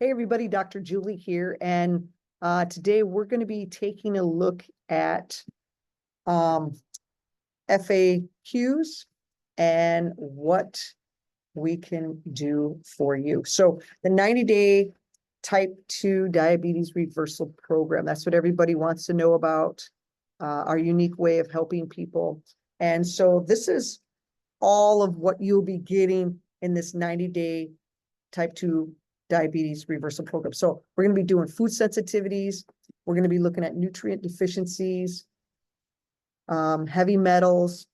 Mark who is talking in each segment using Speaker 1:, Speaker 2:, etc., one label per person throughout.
Speaker 1: Hey everybody, Dr. Julie here, and today we're going to be taking a look at FAQs and what we can do for you. So the 90-day type 2 diabetes reversal program, that's what everybody wants to know about, our unique way of helping people. And so this is all of what you'll be getting in this 90-day type 2 diabetes reversal program. So we're going to be doing food sensitivities. We're going to be looking at nutrient deficiencies, heavy metals.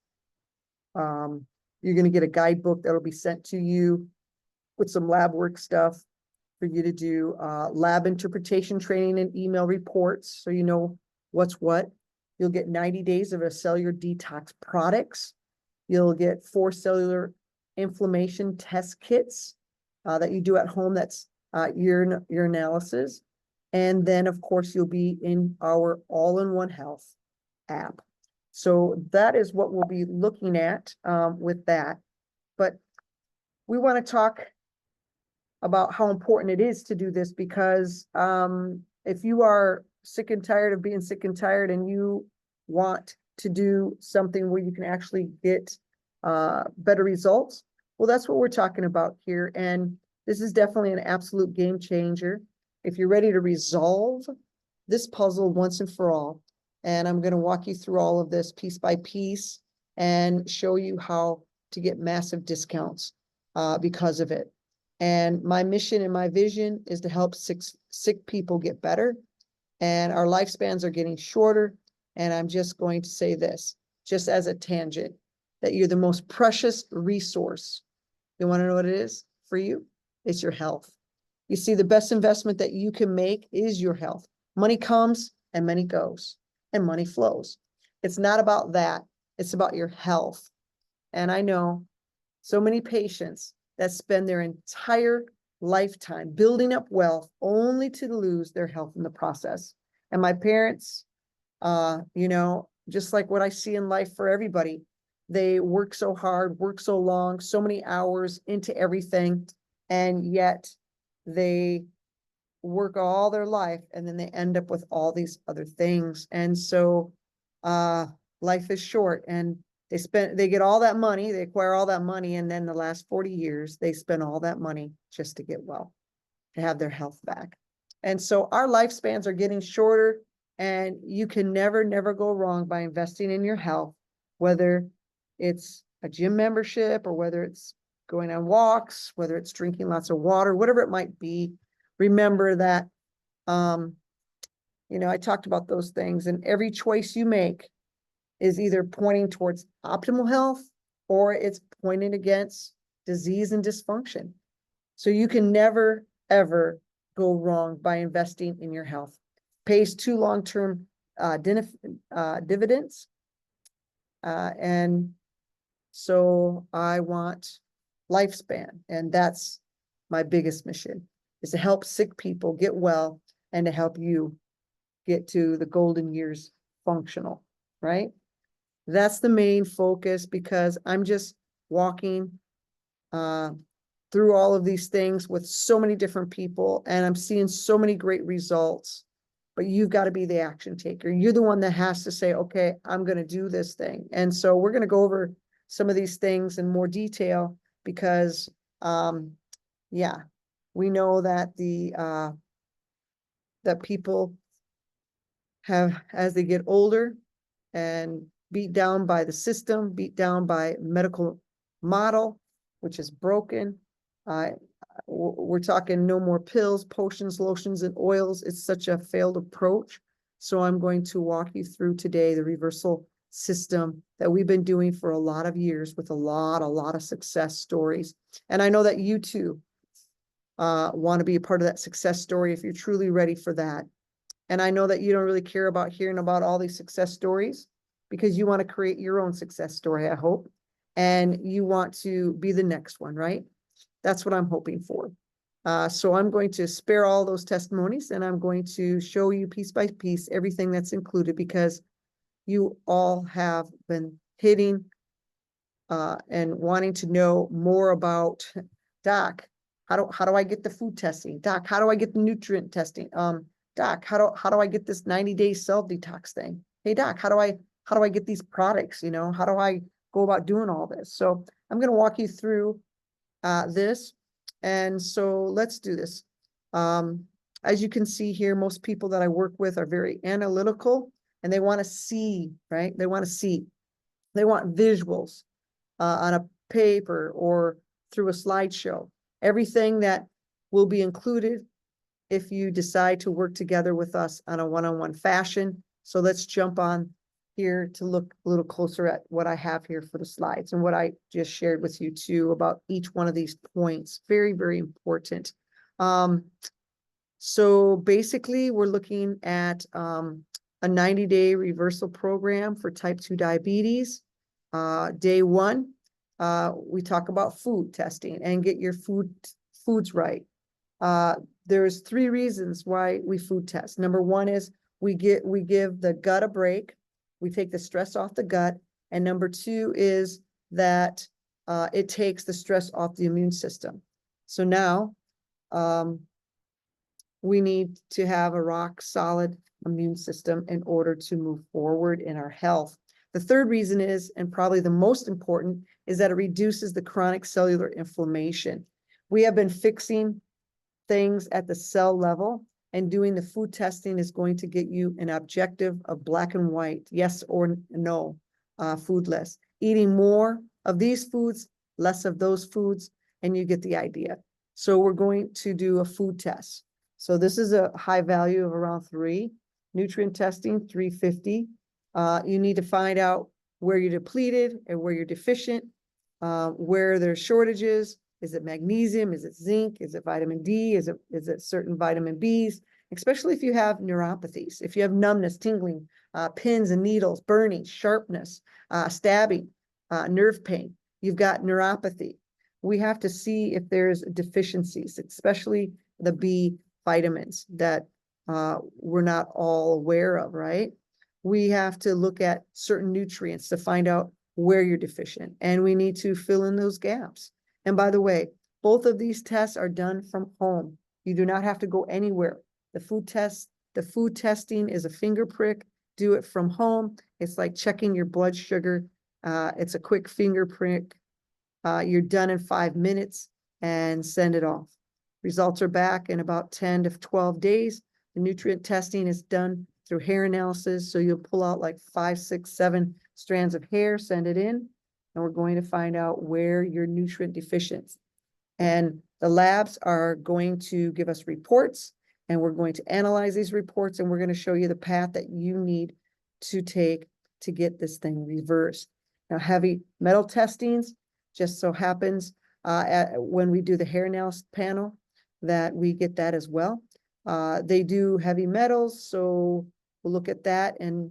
Speaker 1: You're going to get a guidebook that'll be sent to you with some lab work stuff for you to do, lab interpretation training and email reports, so you know what's what. You'll get 90 days of a cellular detox products. You'll get 4 cellular inflammation test kits that you do at home. That's your analysis. And then, of course, you'll be in our all-in-one health app. So that is what we'll be looking at with that. But we want to talk about how important it is to do this, because if you are sick and tired of being sick and tired and you want to do something where you can actually get better results, well, that's what we're talking about here. And this is definitely an absolute game changer if you're ready to resolve this puzzle once and for all. And I'm going to walk you through all of this piece by piece and show you how to get massive discounts because of it. And my mission and my vision is to help sick people get better. And our lifespans are getting shorter. And I'm just going to say this, just as a tangent, that you're the most precious resource. You want to know what it is for you? It's your health. You see, the best investment that you can make is your health. Money comes and money goes, and money flows. It's not about that. It's about your health. And I know so many patients that spend their entire lifetime building up wealth only to lose their health in the process. And my parents, just like what I see in life for everybody, they work so hard, work so long, so many hours into everything, and yet they work all their life and then they end up with all these other things. And so life is short, and they get all that money, they acquire all that money, and then the last 40 years, they spend all that money just to get well, to have their health back. And so our lifespans are getting shorter, and you can never go wrong by investing in your health, whether it's a gym membership or whether it's going on walks, whether it's drinking lots of water, whatever it might be. Remember that, I talked about those things, and every choice you make is either pointing towards optimal health or it's pointing against disease and dysfunction. So you can never, ever go wrong by investing in your health. Pays 2 long-term dividends. And so I want lifespan, and that's my biggest mission, is to help sick people get well and to help you get to the golden years functional, right? That's the main focus, because I'm just walking through all of these things with so many different people, and I'm seeing so many great results. But you've got to be the action taker. You're the one that has to say, okay, I'm going to do this thing. And so we're going to go over some of these things in more detail, because we know that that people have, as they get older and beat down by the system, beat down by medical model, which is broken. We're talking no more pills, potions, lotions, and oils. It's such a failed approach. So I'm going to walk you through today the reversal system that we've been doing for a lot of years with a lot of success stories. And I know that you too want to be a part of that success story if you're truly ready for that. And I know that you don't really care about hearing about all these success stories, because you want to create your own success story, I hope. And you want to be the next one, right? That's what I'm hoping for. So I'm going to spare all those testimonies, and I'm going to show you piece by piece everything that's included, because you all have been hitting and wanting to know more about, Doc, how do I get the food testing? Doc, how do I get the nutrient testing? Doc, how do I get this 90-day cell detox thing? Hey, Doc, how do I get these products? You know, how do I go about doing all this? So I'm going to walk you through this. And so let's do this. As you can see here, most people that I work with are very analytical and they want to see, right? They want to see, they want visuals on a paper or through a slideshow. Everything that will be included if you decide to work together with us on a one-on-one fashion. So let's jump on here to look a little closer at what I have here for the slides and what I just shared with you too about each one of these points. Very, very important. So basically we're looking at a 90-day reversal program for type 2 diabetes. Day one, we talk about food testing and get your foods right. There's 3 reasons why we food test. Number one is we give the gut a break. We take the stress off the gut. And number 2 is that it takes the stress off the immune system. So now we need to have a rock solid immune system in order to move forward in our health. The third reason is, and probably the most important, is that it reduces the chronic cellular inflammation. We have been fixing things at the cell level, and doing the food testing is going to get you an objective of black and white, yes or no, food list. Eating more of these foods, less of those foods, and you get the idea. So we're going to do a food test. So this is a high value of around 3. Nutrient testing, 350. You need to find out where you're depleted and where you're deficient, where there's shortages. Is it magnesium? Is it zinc? Is it vitamin D? Is it certain vitamin Bs? Especially if you have neuropathies, if you have numbness, tingling, pins and needles, burning, sharpness, stabbing, nerve pain, you've got neuropathy. We have to see if there's deficiencies, especially the B vitamins that we're not all aware of, right? We have to look at certain nutrients to find out where you're deficient, and we need to fill in those gaps. And by the way, both of these tests are done from home. You do not have to go anywhere. The food testing is a finger prick. Do it from home. It's like checking your blood sugar. It's a quick finger prick. You're done in 5 minutes and send it off. Results are back in about 10 to 12 days. The nutrient testing is done through hair analysis. So you'll pull out like 5, 6, 7 strands of hair, send it in, and we're going to find out where you're nutrient deficient. And the labs are going to give us reports, and we're going to analyze these reports, and we're going to show you the path that you need to take to get this thing reversed. Now, heavy metal testings just so happens when we do the hair analysis panel that we get that as well. They do heavy metals, so we'll look at that. And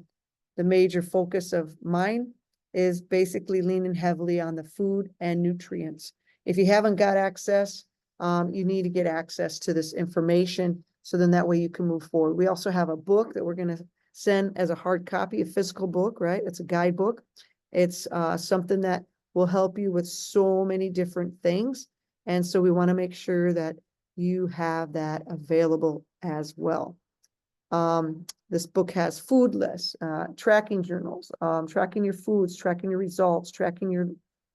Speaker 1: the major focus of mine is basically leaning heavily on the food and nutrients. If you haven't got access, you need to get access to this information, so then that way you can move forward. We also have a book that we're going to send as a hard copy, a physical book, right? It's a guidebook. It's something that will help you with so many different things. And so we want to make sure that you have that available as well. This book has food lists, tracking journals, tracking your foods, tracking your results, tracking your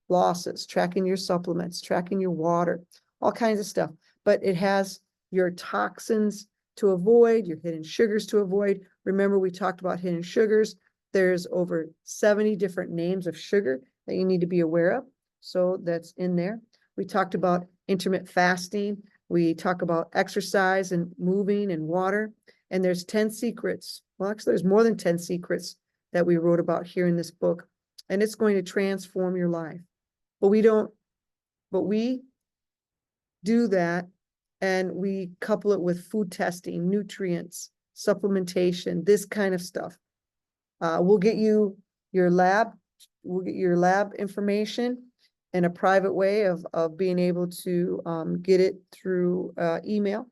Speaker 1: losses, tracking your supplements, tracking your water, all kinds of stuff. But it has your toxins to avoid, your hidden sugars to avoid. Remember, we talked about hidden sugars. There's over 70 different names of sugar that you need to be aware of. So that's in there. We talked about intermittent fasting. We talk about exercise and moving and water. And there's 10 secrets. Well, actually, there's more than 10 secrets that we wrote about here in this book. And it's going to transform your life. But we do that, and we couple it with food testing, nutrients, supplementation, this kind of stuff. We'll get you your lab. We'll get your lab information in a private way of being able to get it through email.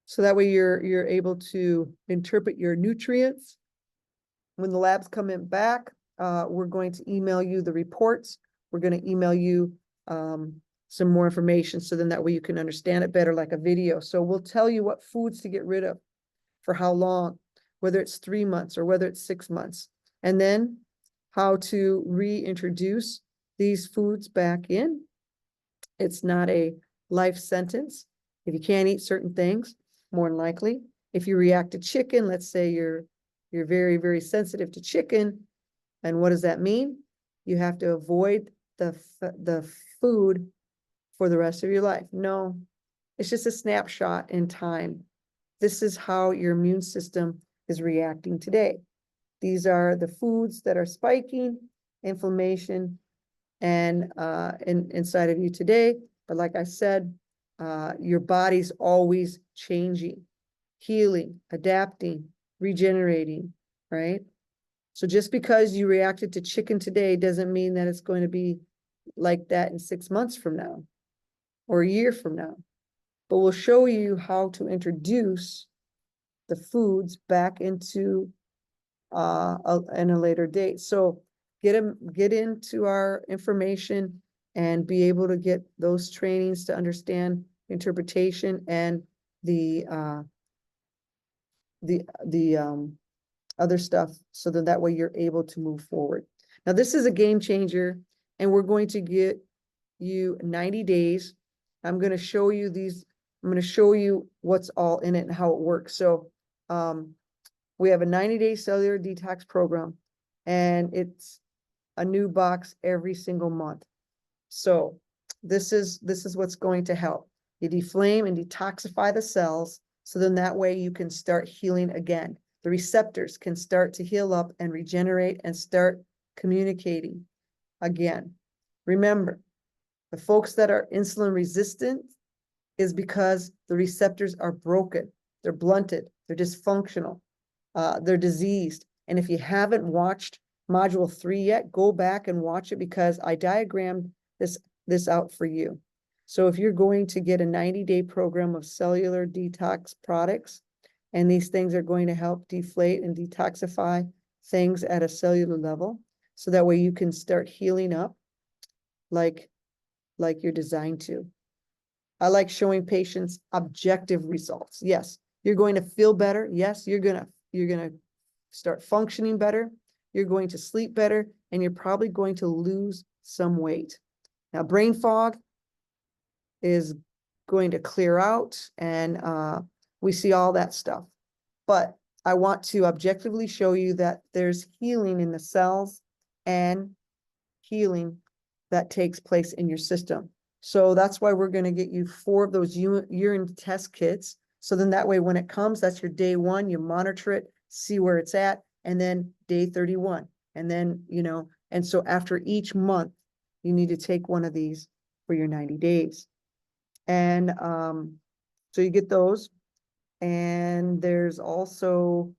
Speaker 1: So that way you're able to interpret your nutrients. When the labs come in back, we're going to email you the reports. We're going to email you some more information, so then that way you can understand it better, like a video. So we'll tell you what foods to get rid of, for how long, whether it's 3 months or whether it's 6 months, and then how to reintroduce these foods back in. It's not a life sentence. If you can't eat certain things, more than likely, if you react to chicken, let's say you're very, very sensitive to chicken, and what does that mean? You have to avoid the food for the rest of your life. No, it's just a snapshot in time. This is how your immune system is reacting today. These are the foods that are spiking inflammation and inside of you today. But like I said, your body's always changing, healing, adapting, regenerating, right? So just because you reacted to chicken today doesn't mean that it's going to be like that in 6 months from now or a year from now. But we'll show you how to introduce the foods back into in a later date. So get into our information and be able to get those trainings to understand interpretation and the other stuff, so that way you're able to move forward. Now, this is a game changer, and we're going to get you 90 days. I'm going to show you these. I'm going to show you what's all in it and how it works. So we have a 90-day cellular detox program, and it's a new box every single month. So this is what's going to help. You deflame and detoxify the cells, so then that way you can start healing again. The receptors can start to heal up and regenerate and start communicating again. Remember, the folks that are insulin resistant is because the receptors are broken, they're blunted, they're dysfunctional, they're diseased. And if you haven't watched module 3 yet, go back and watch it, because I diagrammed this out for you. So if you're going to get a 90-day program of cellular detox products, and these things are going to help deflate and detoxify things at a cellular level, so that way you can start healing up like you're designed to. I like showing patients objective results. Yes, you're going to feel better. Yes, you're gonna start functioning better. You're going to sleep better, and you're probably going to lose some weight. Now, brain fog is going to clear out, and we see all that stuff. But I want to objectively show you that there's healing in the cells and healing that takes place in your system. So that's why we're going to get you 4 of those urine test kits. So then that way, when it comes, that's your day 1, you monitor it, see where it's at, and then day 31. And then, and so after each month, you need to take one of these for your 90 days. And so you get those. And there's also,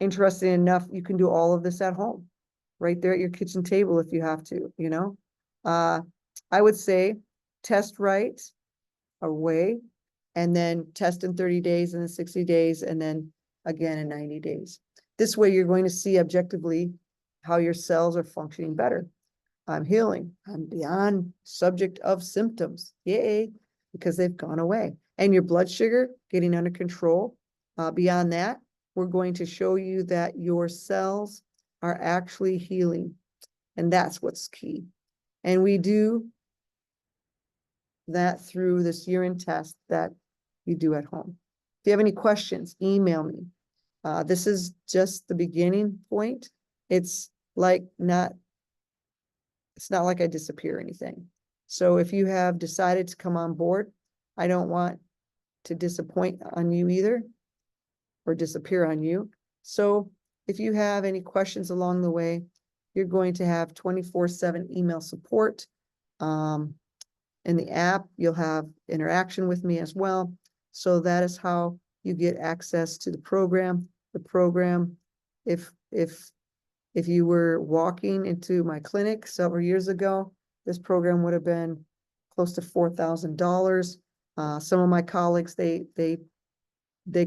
Speaker 1: interesting enough, you can do all of this at home, right there at your kitchen table if you have to, I would say test right away, and then test in 30 days, and then 60 days, and then again in 90 days. This way you're going to see objectively how your cells are functioning better. I'm healing. I'm beyond subject of symptoms. Yay, because they've gone away. And your blood sugar getting under control. Beyond that, we're going to show you that your cells are actually healing. And that's what's key. And we do that through this urine test that you do at home. If you have any questions, email me. This is just the beginning point. It's not like I disappear or anything. So if you have decided to come on board, I don't want to disappoint on you either, or disappear on you. So if you have any questions along the way, you're going to have 24/7 email support. In the app, you'll have interaction with me as well. So that is how you get access to the program. The program, if you were walking into my clinic several years ago, this program would have been close to $4,000. Some of my colleagues, they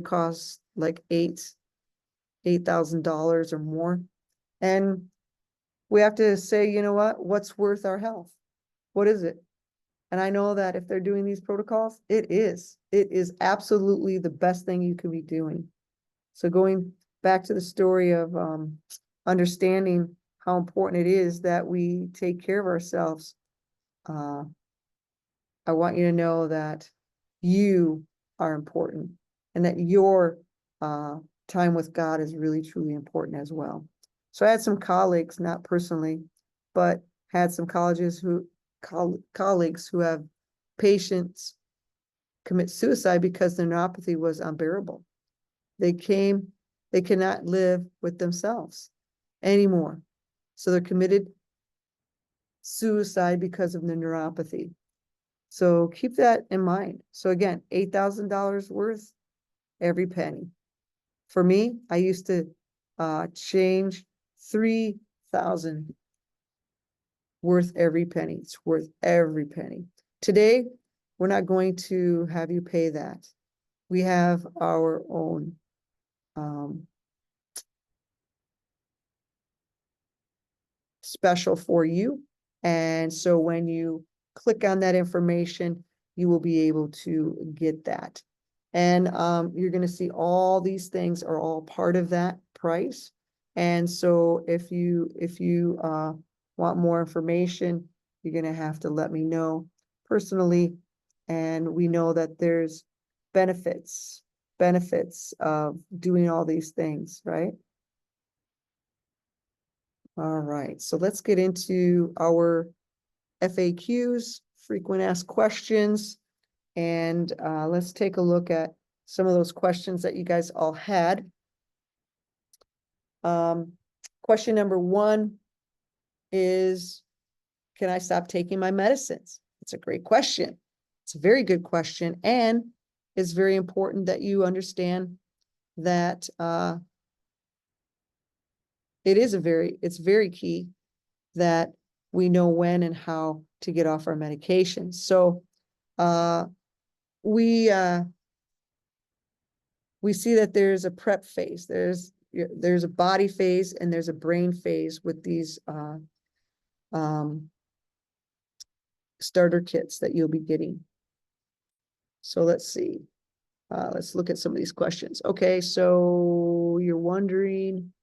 Speaker 1: cost like $8,000 or more. And we have to say, what's worth our health? What is it? And I know that if they're doing these protocols, it is absolutely the best thing you could be doing. So going back to the story of understanding how important it is that we take care of ourselves. I want you to know that you are important and that your time with God is really, truly important as well. So I had some colleagues, not personally, but had some colleagues who have patients commit suicide because their neuropathy was unbearable. They cannot live with themselves anymore. So they're committed suicide because of the neuropathy. So keep that in mind. So again, $8,000 worth every penny. For me, I used to change 3,000 worth every penny. It's worth every penny. Today, we're not going to have you pay that. We have our own special for you. And so when you click on that information, you will be able to get that. And you're going to see all these things are all part of that price. And so if you want more information, you're going to have to let me know personally. And we know that there's benefits of doing all these things, right? All right, so let's get into our FAQs, frequent asked questions, and let's take a look at some of those questions that you guys all had. Question number 1 is, can I stop taking my medicines? It's a great question. It's a very good question, and it's very important that you understand that it's very key that we know when and how to get off our medications. So we see that there's a prep phase. There's a body phase and there's a brain phase with these starter kits that you'll be getting. So let's see. Let's look at some of these questions. Okay, so you're wondering,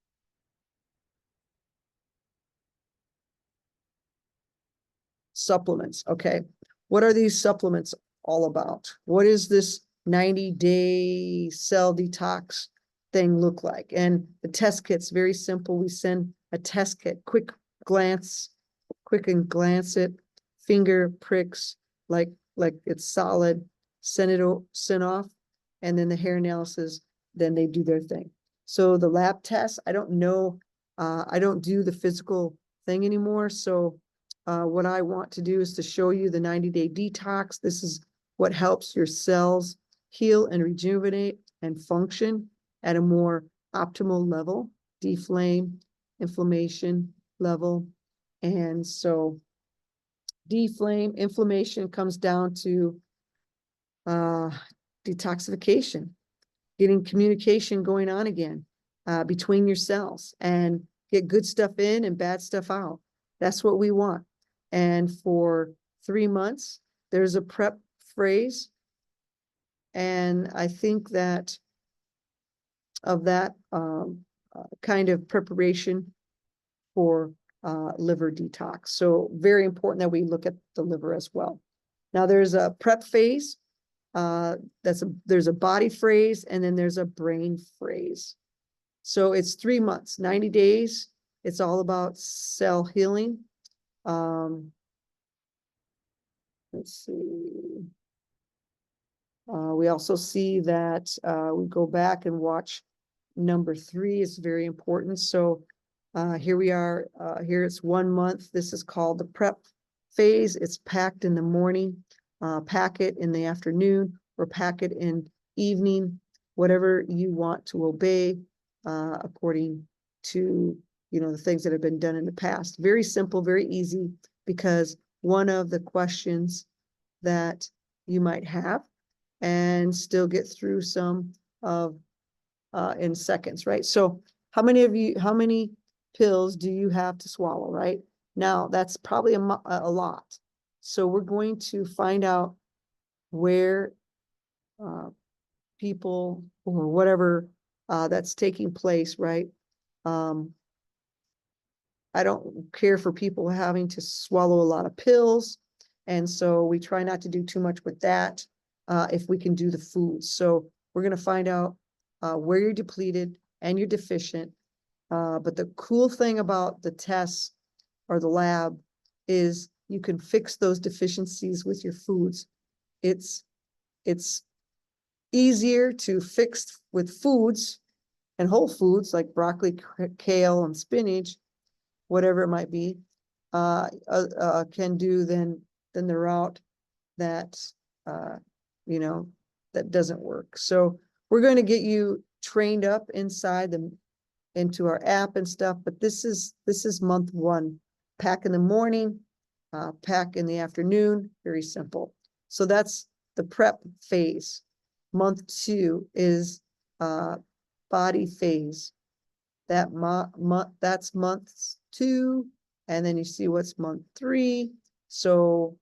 Speaker 1: supplements. Okay, what are these supplements all about? What is this 90-day cell detox thing look like? And the test kit's very simple. We send a test kit, quick and glance it, finger pricks like it's solid, send off, and then the hair analysis, then they do their thing. So the lab test, I don't know, I don't do the physical thing anymore. So what I want to do is to show you the 90-day detox. This is what helps your cells heal and rejuvenate and function at a more optimal level, deflame, inflammation level. And so deflame, inflammation comes down to detoxification, getting communication going on again between your cells, and get good stuff in and bad stuff out. That's what we want. And for 3 months, there's a prep phrase. And I think that of that kind of preparation for liver detox. So very important that we look at the liver as well. Now there's a prep phase. There's a body phrase, and then there's a brain phrase. So it's 3 months, 90 days. It's all about cell healing. Let's see. We also see that we go back and watch number 3 is very important. So here we are, here it's 1 month. This is called the prep phase. It's packed in the morning, pack it in the afternoon, or pack it in evening, whatever you want to obey according to, the things that have been done in the past. Very simple, very easy, because one of the questions that you might have and still get through some of in seconds, right? So how many pills do you have to swallow, right? Now that's probably a lot. So we're going to find out where people or whatever that's taking place, right? I don't care for people having to swallow a lot of pills. And so we try not to do too much with that if we can do the foods. So we're going to find out where you're depleted and you're deficient. But the cool thing about the tests or the lab is you can fix those deficiencies with your foods. It's easier to fix with foods and whole foods like broccoli, kale, and spinach, whatever it might be, can do than the route that you know that doesn't work. So we're going to get you trained up inside into our app and stuff. But this is month one. Pack in the morning, pack in the afternoon. Very simple. So that's the prep phase. Month two is body phase. That's month two, and then you see what's month three. So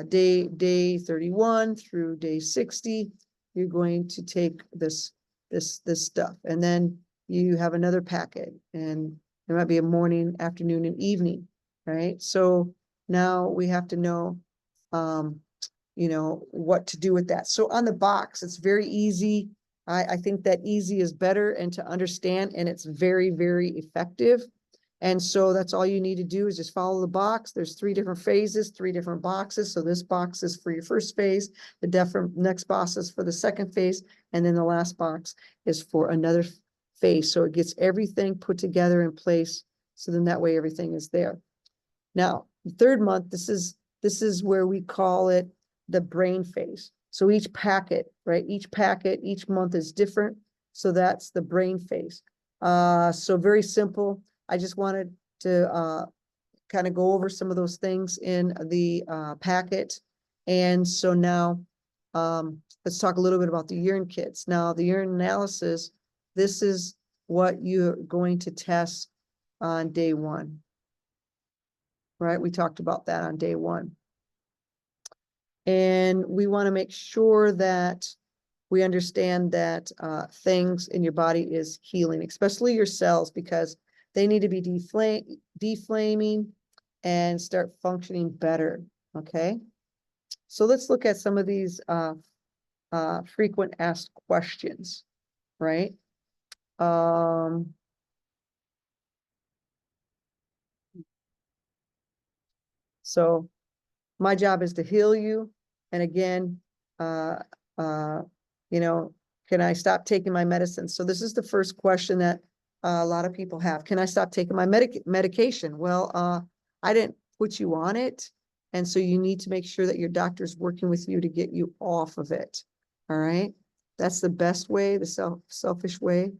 Speaker 1: day 31 through day 60, you're going to take this stuff, and then you have another packet, and there might be a morning, afternoon, and evening, right? So now we have to know what to do with that. So on the box, it's very easy. I think that easy is better and to understand, and it's very, very effective. And so that's all you need to do is just follow the box. There's 3 different phases, 3 different boxes. So this box is for your first phase, the next box is for the second phase, and then the last box is for another phase. So it gets everything put together in place. So then that way everything is there. Now, the third month, this is where we call it the brain phase. So each packet, right? Each month is different. So that's the brain phase. So very simple. I just wanted to kind of go over some of those things in the packet. And so now let's talk a little bit about the urine kits. Now, the urine analysis, this is what you're going to test on day 1. Right? We talked about that on day 1. And we want to make sure that we understand that things in your body is healing, especially your cells, because they need to be deflaming and start functioning better. Okay. So let's look at some of these frequent asked questions, right? So my job is to heal you. And again, can I stop taking my medicine? So this is the first question that a lot of people have. Can I stop taking my medication? Well, I didn't put you on it. And so you need to make sure that your doctor's working with you to get you off of it. All right. That's the best way, the selfish way.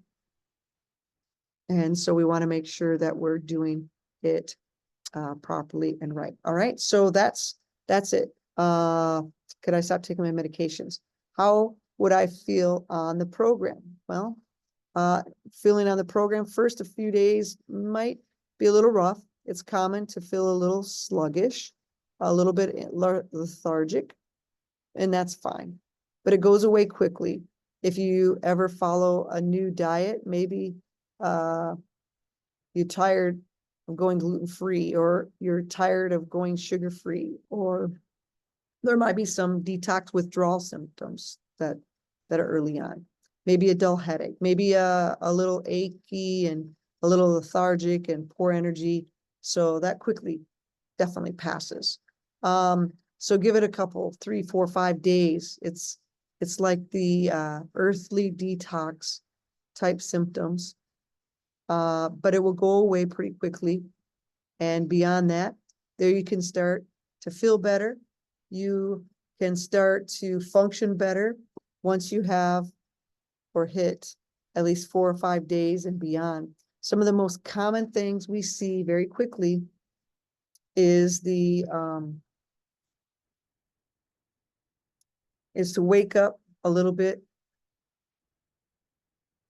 Speaker 1: And so we want to make sure that we're doing it properly and right. All right. So that's it. Could I stop taking my medications? How would I feel on the program? Well, feeling on the program, first a few days might be a little rough. It's common to feel a little sluggish, a little bit lethargic, and that's fine. But it goes away quickly. If you ever follow a new diet, maybe you're tired of going gluten-free, or you're tired of going sugar-free, or there might be some detox withdrawal symptoms that are early on. Maybe a dull headache, maybe a little achy and a little lethargic and poor energy. So that quickly definitely passes. So give it a couple, 3, 4, 5 days. It's like the earthly detox type symptoms. But it will go away pretty quickly. And beyond that, there you can start to feel better. You can start to function better once you have or hit at least 4 or 5 days and beyond. Some of the most common things we see very quickly is is to wake up a little bit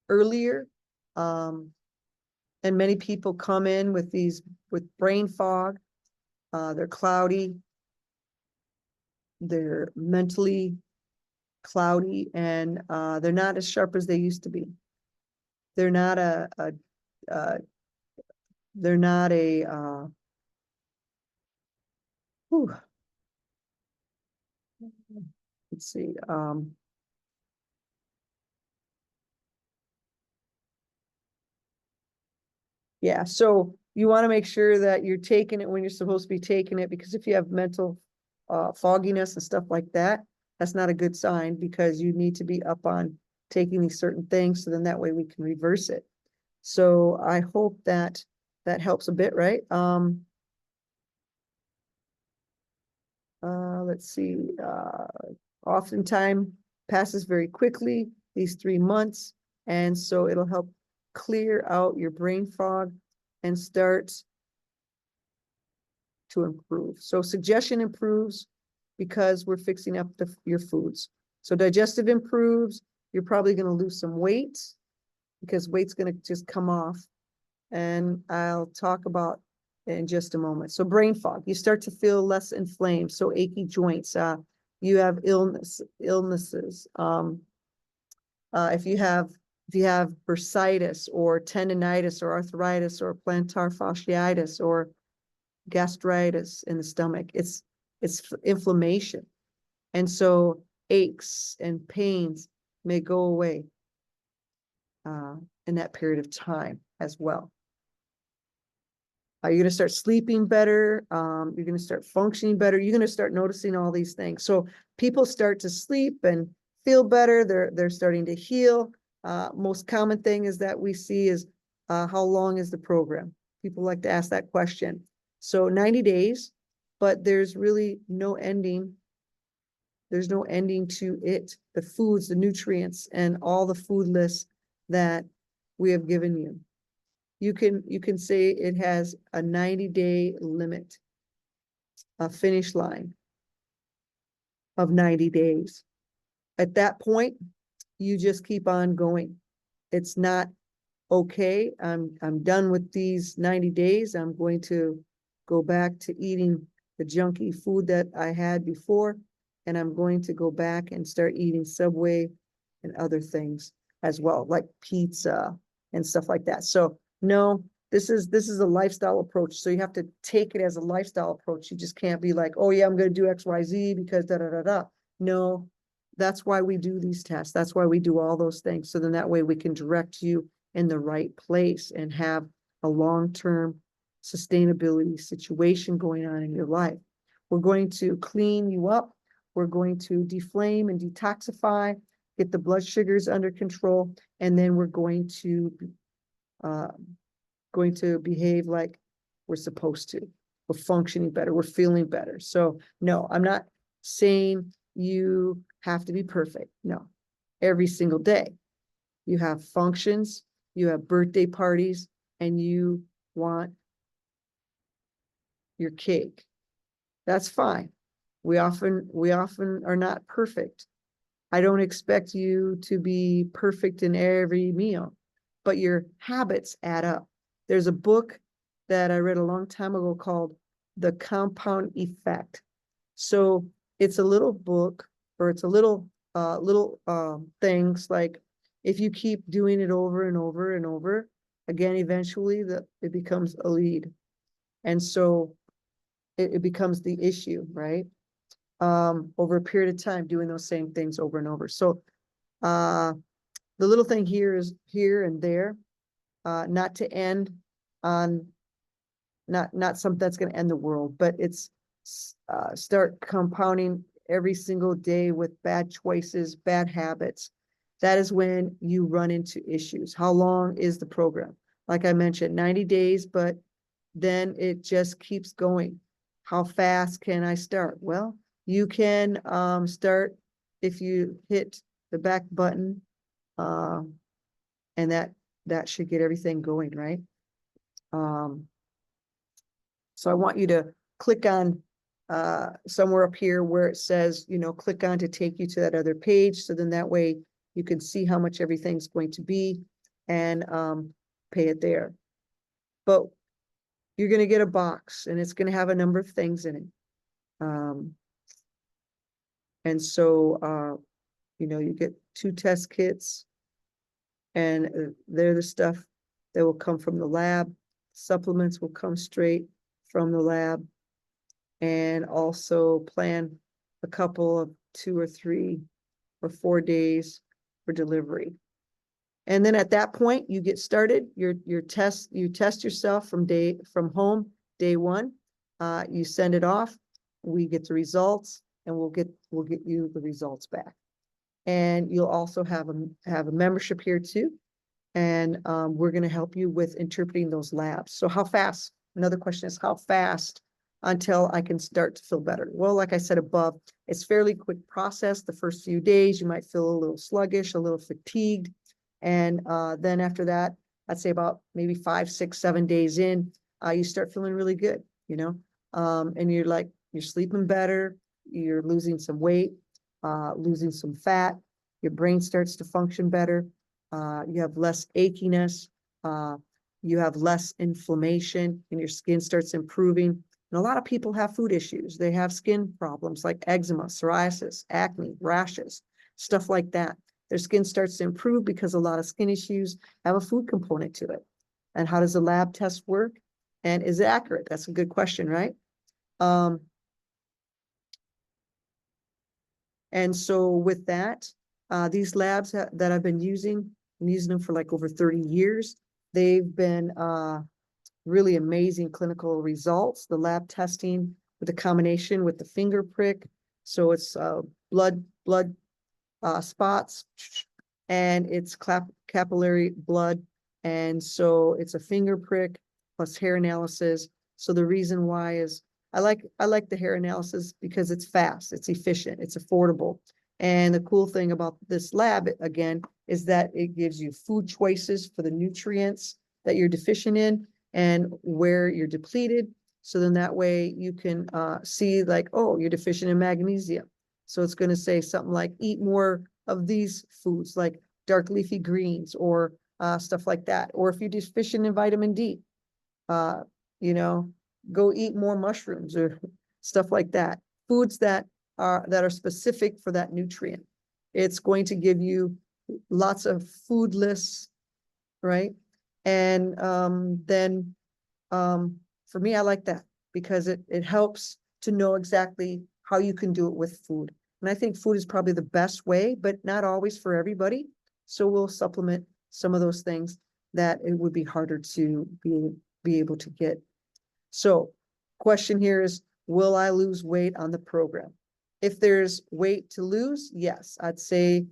Speaker 1: earlier. And many people come in with brain fog. they're cloudy, they're mentally cloudy, and they're not as sharp as they used to be. They're not they're not a whew. Let's see. Yeah, so you want to make sure that you're taking it when you're supposed to be taking it, because if you have mental fogginess and stuff like that, that's not a good sign, because you need to be up on taking these certain things, so then that way we can reverse it. So I hope that that helps a bit, right? Let's see, oftentimes passes very quickly, these 3 months, and so it'll help clear out your brain fog and start to improve. So suggestion improves because we're fixing up your foods. So digestive improves. You're probably going to lose some weight, because weight's going to just come off. And I'll talk about it in just a moment. So brain fog, you start to feel less inflamed. So achy joints, you have illnesses. If you have bursitis or tendonitis or arthritis or plantar fasciitis or gastritis in the stomach, it's inflammation. And so aches and pains may go away in that period of time as well. You're going to start sleeping better. You're going to start functioning better. You're going to start noticing all these things. So people start to sleep and feel better. They're starting to heal. Most common thing is that we see is how long is the program? People like to ask that question. So 90 days, but there's really no ending. There's no ending to it. The foods, the nutrients, and all the food lists that we have given you. You can say it has a 90-day limit, a finish line of 90 days. At that point, you just keep on going. It's not okay. I'm done with these 90 days. I'm going to go back to eating the junky food that I had before, and I'm going to go back and start eating Subway and other things as well, like pizza and stuff like that. So no, this is a lifestyle approach. So you have to take it as a lifestyle approach. You just can't be like, oh yeah, I'm going to do XYZ because da da da da. No, that's why we do these tests. That's why we do all those things. So then that way we can direct you in the right place and have a long-term sustainability situation going on in your life. We're going to clean you up. We're going to deflame and detoxify, get the blood sugars under control, and then we're going to behave like we're supposed to. We're functioning better. We're feeling better. So no, I'm not saying you have to be perfect. No, every single day you have functions, you have birthday parties, and you want your cake. That's fine. We often are not perfect. I don't expect you to be perfect in every meal, but your habits add up. There's a book that I read a long time ago called The Compound Effect. So it's a little book, or it's a little things like, if you keep doing it over and over and over again, eventually it becomes a lead. And so it becomes the issue, right? Over a period of time, doing those same things over and over. So the little thing here is here and there, not to end on, not something that's going to end the world, but it's start compounding every single day with bad choices, bad habits. That is when you run into issues. How long is the program? Like I mentioned, 90 days, but then it just keeps going. How fast can I start? Well, you can start if you hit the back button, and that should get everything going, right? So I want you to click on somewhere up here where it says, click on to take you to that other page. So then that way you can see how much everything's going to be and pay it there. But you're going to get a box and it's going to have a number of things in it. And so, you get 2 test kits, and they're the stuff that will come from the lab. Supplements will come straight from the lab, and also plan a couple of 2 or 3 or 4 days for delivery. And then at that point, you get started. You test yourself from home, day 1. You send it off. We get the results, and we'll get you the results back. And you'll also have a membership here too. And we're going to help you with interpreting those labs. So how fast? Another question is how fast until I can start to feel better? Well, like I said above, it's fairly quick process. The first few days, you might feel a little sluggish, a little fatigued. And then after that, I'd say about maybe 5, 6, 7 days in, you start feeling really good, and you're sleeping better, you're losing some weight, losing some fat, your brain starts to function better, you have less achiness, you have less inflammation, and your skin starts improving. And a lot of people have food issues. They have skin problems like eczema, psoriasis, acne, rashes, stuff like that. Their skin starts to improve because a lot of skin issues have a food component to it. And how does the lab test work? And is it accurate? That's a good question, right? And so with that, these labs that I've been using, I'm using them for like over 30 years. They've been really amazing clinical results. The lab testing with the combination with the finger prick. So it's blood spots, and it's capillary blood. And so it's a finger prick plus hair analysis. So the reason why is I like the hair analysis because it's fast, it's efficient, it's affordable. And the cool thing about this lab, again, is that it gives you food choices for the nutrients that you're deficient in and where you're depleted. So then that way you can see like, oh, you're deficient in magnesium. So it's going to say something like eat more of these foods like dark leafy greens or stuff like that. Or if you're deficient in vitamin D, go eat more mushrooms or stuff like that. Foods that are specific for that nutrient. It's going to give you lots of food lists, right? And then for me, I like that because it helps to know exactly how you can do it with food. And I think food is probably the best way, but not always for everybody. So we'll supplement some of those things that it would be harder to be able to get. So question here is, will I lose weight on the program? If there's weight to lose, yes, I'd say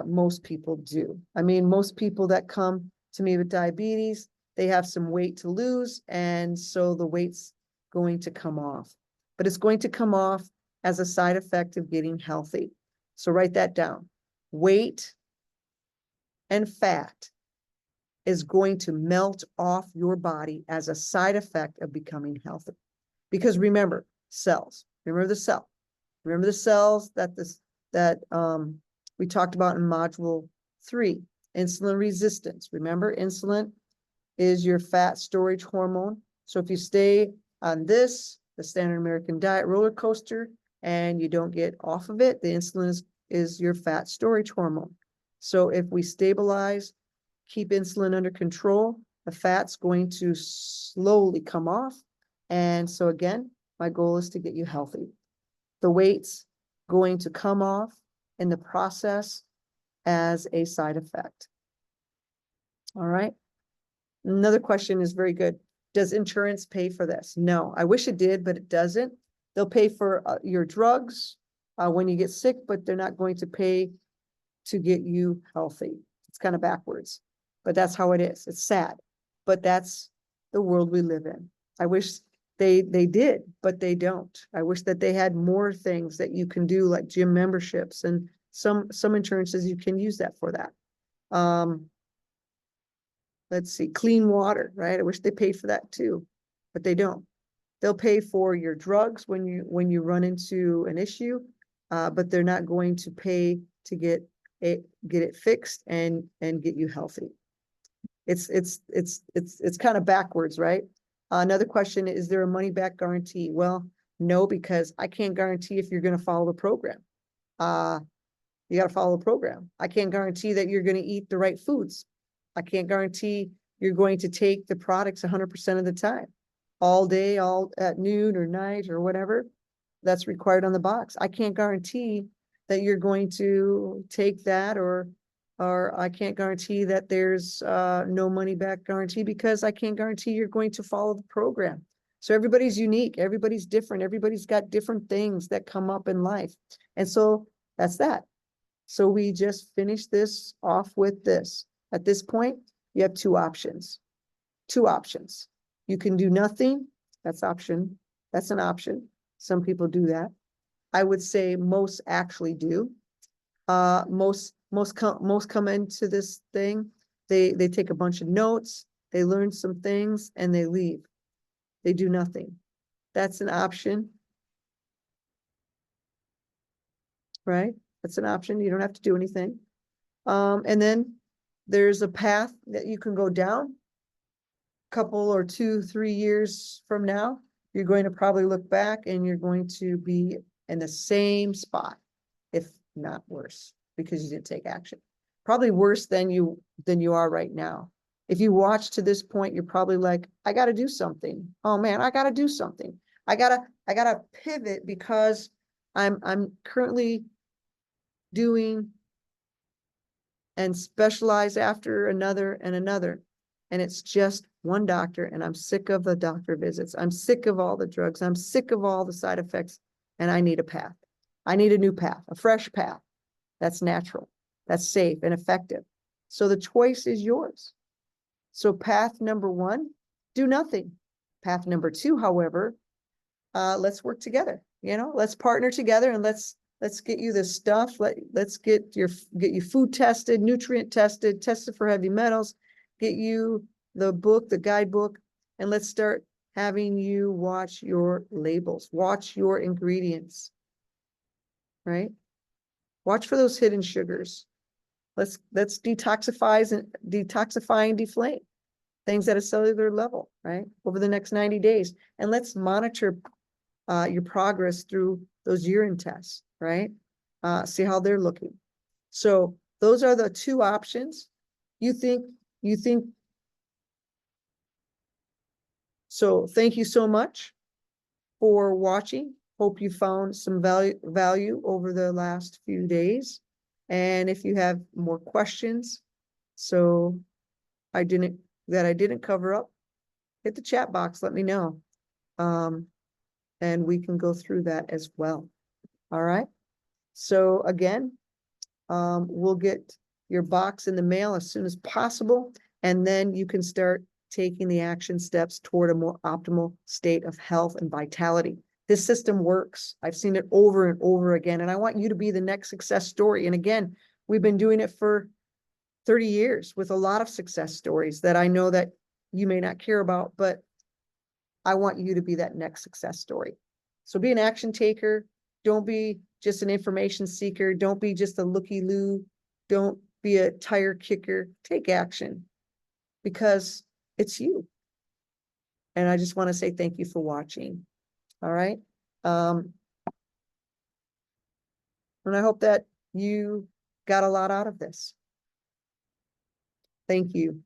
Speaker 1: most people do. I mean, most people that come to me with diabetes, they have some weight to lose, and so the weight's going to come off. But it's going to come off as a side effect of getting healthy. So write that down. Weight and fat is going to melt off your body as a side effect of becoming healthy. Because remember, cells. Remember the cell. Remember the cells that we talked about in module 3. Insulin resistance. Remember, insulin is your fat storage hormone. So if you stay on the standard American diet roller coaster, and you don't get off of it, the insulin is your fat storage hormone. So if we stabilize, keep insulin under control, the fat's going to slowly come off. And so again, my goal is to get you healthy. The weight's going to come off in the process as a side effect. All right. Another question is very good. Does insurance pay for this? No, I wish it did, but it doesn't. They'll pay for your drugs when you get sick, but they're not going to pay to get you healthy. It's kind of backwards, but that's how it is. It's sad, but that's the world we live in. I wish they did, but they don't. I wish that they had more things that you can do, like gym memberships, and some insurances you can use that for that. Let's see, clean water, right? I wish they paid for that too, but they don't. They'll pay for your drugs when you run into an issue, but they're not going to pay to get it fixed and get you healthy. It's kind of backwards, right? Another question, is there a money back guarantee? Well, no, because I can't guarantee if you're going to follow the program. You got to follow the program. I can't guarantee that you're going to eat the right foods. I can't guarantee you're going to take the products 100% of the time, all day, all at noon or night or whatever that's required on the box. I can't guarantee that you're going to take that, or I can't guarantee that there's no money back guarantee, because I can't guarantee you're going to follow the program. So everybody's unique, everybody's different, everybody's got different things that come up in life. And so that's that. So we just finished this off with this. At this point, you have two options. Two options. You can do nothing. That's option. That's an option. Some people do that. I would say most actually do. Most come into this thing. They take a bunch of notes. They learn some things and they leave. They do nothing. That's an option. Right? That's an option. You don't have to do anything. And then there's a path that you can go down. Couple or 2-3 years from now, you're going to probably look back and you're going to be in the same spot, if not worse, because you didn't take action. Probably worse than you are right now. If you watch to this point, you're probably like, I got to do something. Oh man, I got to do something. I gotta pivot because I'm currently doing and specialize after another and another. And it's just one doctor, and I'm sick of the doctor visits. I'm sick of all the drugs. I'm sick of all the side effects, and I need a path. I need a new path, a fresh path that's natural, that's safe and effective. So the choice is yours. So path number one, do nothing. Path number two, however, let's work together. Let's partner together and let's get you this stuff. Let's get you food tested, nutrient tested, tested for heavy metals, get you the book, the guidebook, and let's start having you watch your labels, watch your ingredients, right? Watch for those hidden sugars. Let's detoxify and deflate things at a cellular level, right? Over the next 90 days. And let's monitor your progress through those urine tests, right? See how they're looking. So those are the two options. You think, so thank you so much for watching. Hope you found some value over the last few days. And if you have more questions, I didn't cover up, hit the chat box, let me know. And we can go through that as well. All right. So again, we'll get your box in the mail as soon as possible, and then you can start taking the action steps toward a more optimal state of health and vitality. This system works. I've seen it over and over again, and I want you to be the next success story. And again, we've been doing it for 30 years with a lot of success stories that I know that you may not care about, but I want you to be that next success story. So be an action taker. Don't be just an information seeker. Don't be just a looky-loo. Don't be a tire kicker. Take action because it's you. And I just want to say thank you for watching. All right. And I hope that you got a lot out of this. Thank you.